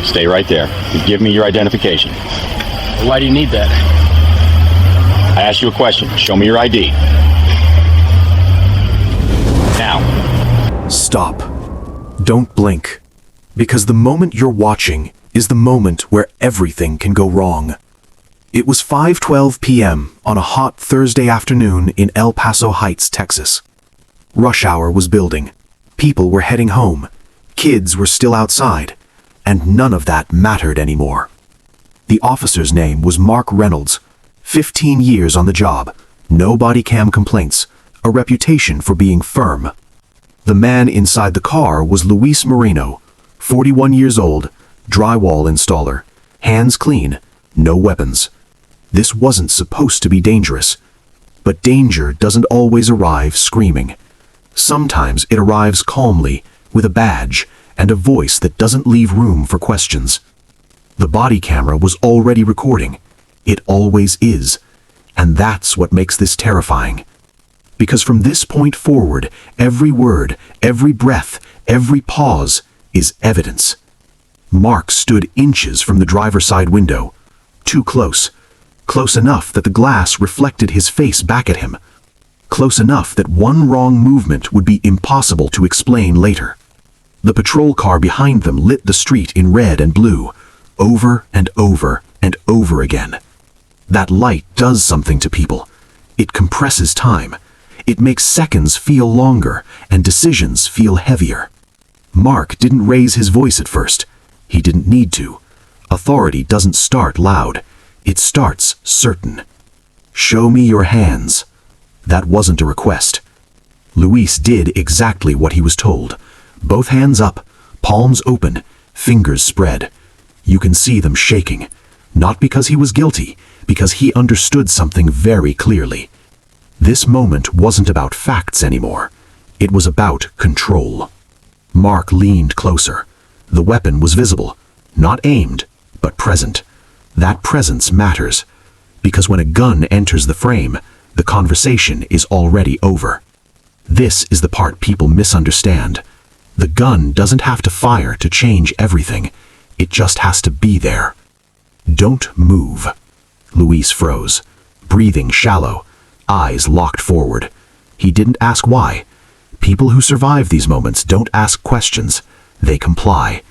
Stay right there. Give me your identification. Why do you need that? I asked you a question. Show me your ID. Now. Stop. Don't blink. Because the moment you're watching is the moment where everything can go wrong. It was 5:12 p.m. on a hot Thursday afternoon in El Paso Heights, Texas. Rush hour was building. People were heading home. Kids were still outside. And none of that mattered anymore. The officer's name was Mark Reynolds. 15 years on the job. No body cam complaints. A reputation for being firm. The man inside the car was Luis Moreno, 41 years old, drywall installer, hands clean, no weapons. This wasn't supposed to be dangerous. But danger doesn't always arrive screaming. Sometimes it arrives calmly, with a badge, and a voice that doesn't leave room for questions. The body camera was already recording. It always is. And that's what makes this terrifying. Because from this point forward, every word, every breath, every pause is evidence. Mark stood inches from the driver's side window. Too close. Close enough that the glass reflected his face back at him. Close enough that one wrong movement would be impossible to explain later. The patrol car behind them lit the street in red and blue, over and over and over again. That light does something to people. It compresses time. It makes seconds feel longer and decisions feel heavier. Mark didn't raise his voice at first. He didn't need to. Authority doesn't start loud. It starts certain. Show me your hands. That wasn't a request. Luis did exactly what he was told. Both hands up, palms open, fingers spread. You can see them shaking. Not because he was guilty, because he understood something very clearly. This moment wasn't about facts anymore. It was about control. Mark leaned closer. The weapon was visible, not aimed, but present. That presence matters, because when a gun enters the frame, the conversation is already over. This is the part people misunderstand. The gun doesn't have to fire to change everything. It just has to be there. Don't move. Luis froze, breathing shallow, eyes locked forward. He didn't ask why. People who survive these moments don't ask questions. They comply.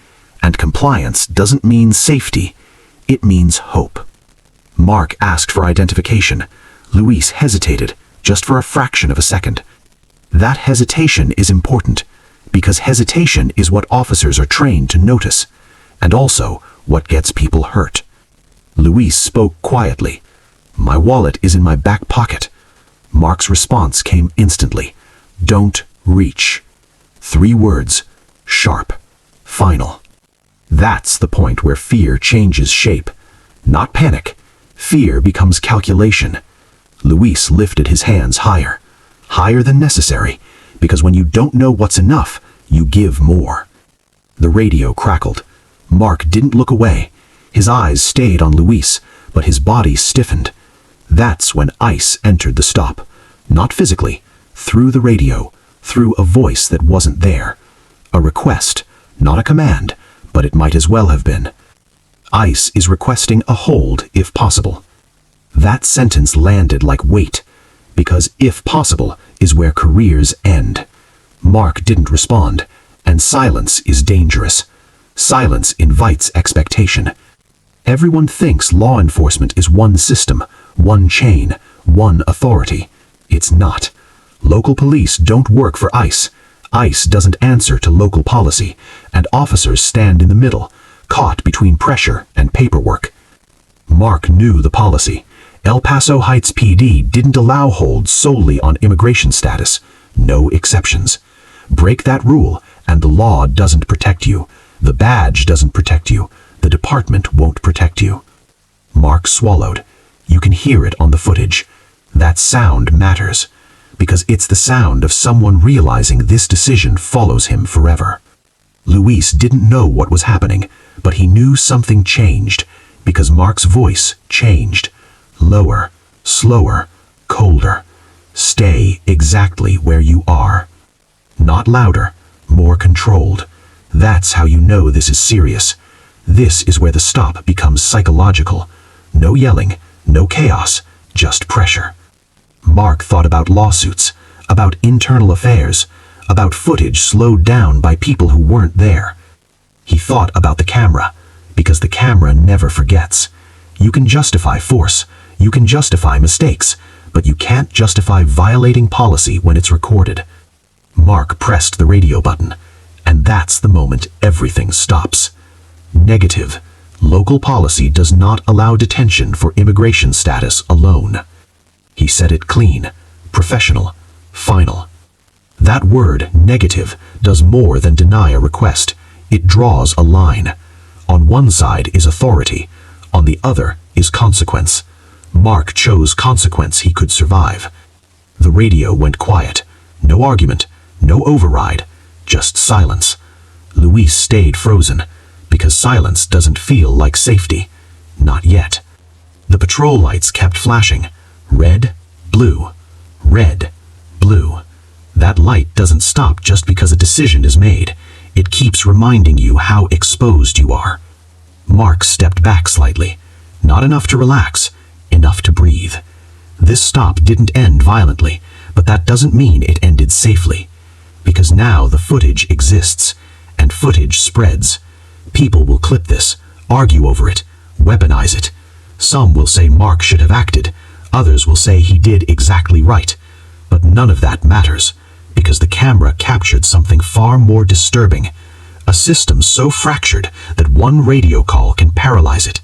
And compliance doesn't mean safety. It means hope. Mark asked for identification. Luis hesitated, just for a fraction of a second. That hesitation is important, because hesitation is what officers are trained to notice, and also what gets people hurt. Luis spoke quietly. My wallet is in my back pocket. Mark's response came instantly. Don't reach. 3 words. Sharp. Final. That's the point where fear changes shape. Not panic. Fear becomes calculation. Luis lifted his hands higher. Higher than necessary, because when you don't know what's enough, you give more. The radio crackled. Mark didn't look away. His eyes stayed on Luis, but his body stiffened. That's when ice entered the stop. Not physically, through the radio, through a voice that wasn't there. A request, not a command, but it might as well have been. ICE is requesting a hold if possible. That sentence landed like weight, because if possible is where careers end. Mark didn't respond, and silence is dangerous. Silence invites expectation. Everyone thinks law enforcement is one system, one chain, one authority. It's not. Local police don't work for ICE. ICE doesn't answer to local policy, and officers stand in the middle, caught between pressure and paperwork. Mark knew the policy. El Paso Heights PD didn't allow holds solely on immigration status. No exceptions. Break that rule, and the law doesn't protect you. The badge doesn't protect you. The department won't protect you. Mark swallowed. You can hear it on the footage. That sound matters, because it's the sound of someone realizing this decision follows him forever. Luis didn't know what was happening, but he knew something changed, because Mark's voice changed. Lower, slower, colder. Stay exactly where you are. Not louder, more controlled. That's how you know this is serious. This is where the stop becomes psychological. No yelling, no chaos, just pressure. Mark thought about lawsuits, about internal affairs, about footage slowed down by people who weren't there. He thought about the camera, because the camera never forgets. You can justify force, you can justify mistakes, but you can't justify violating policy when it's recorded. Mark pressed the radio button, and that's the moment everything stops. Negative. Local policy does not allow detention for immigration status alone. He said it clean, professional, final. That word, negative, does more than deny a request. It draws a line. On one side is authority, on the other is consequence. Mark chose consequence he could survive. The radio went quiet. No argument, no override, just silence. Luis stayed frozen, because silence doesn't feel like safety. Not yet. The patrol lights kept flashing. Red, blue, red, blue. That light doesn't stop just because a decision is made. It keeps reminding you how exposed you are. Mark stepped back slightly. Not enough to relax, enough to breathe. This stop didn't end violently, but that doesn't mean it ended safely. Because now the footage exists, and footage spreads. People will clip this, argue over it, weaponize it. Some will say Mark should have acted. Others will say he did exactly right. But none of that matters, because the camera captured something far more disturbing. A system so fractured that one radio call can paralyze it.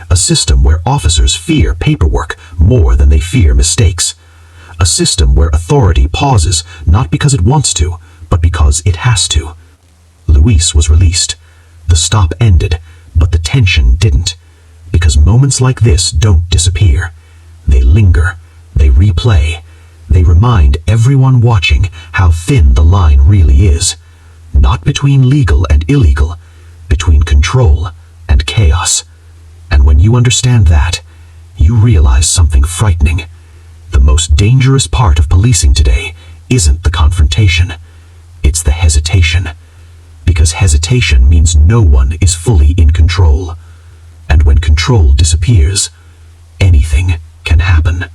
A system where officers fear paperwork more than they fear mistakes. A system where authority pauses not because it wants to, but because it has to. Luis was released. The stop ended, but the tension didn't. Because moments like this don't disappear. They linger. They replay. They remind everyone watching how thin the line really is. Not between legal and illegal, between control and chaos. And when you understand that, you realize something frightening. The most dangerous part of policing today isn't the confrontation. It's the hesitation. Because hesitation means no one is fully in control. And when control disappears, anything can happen.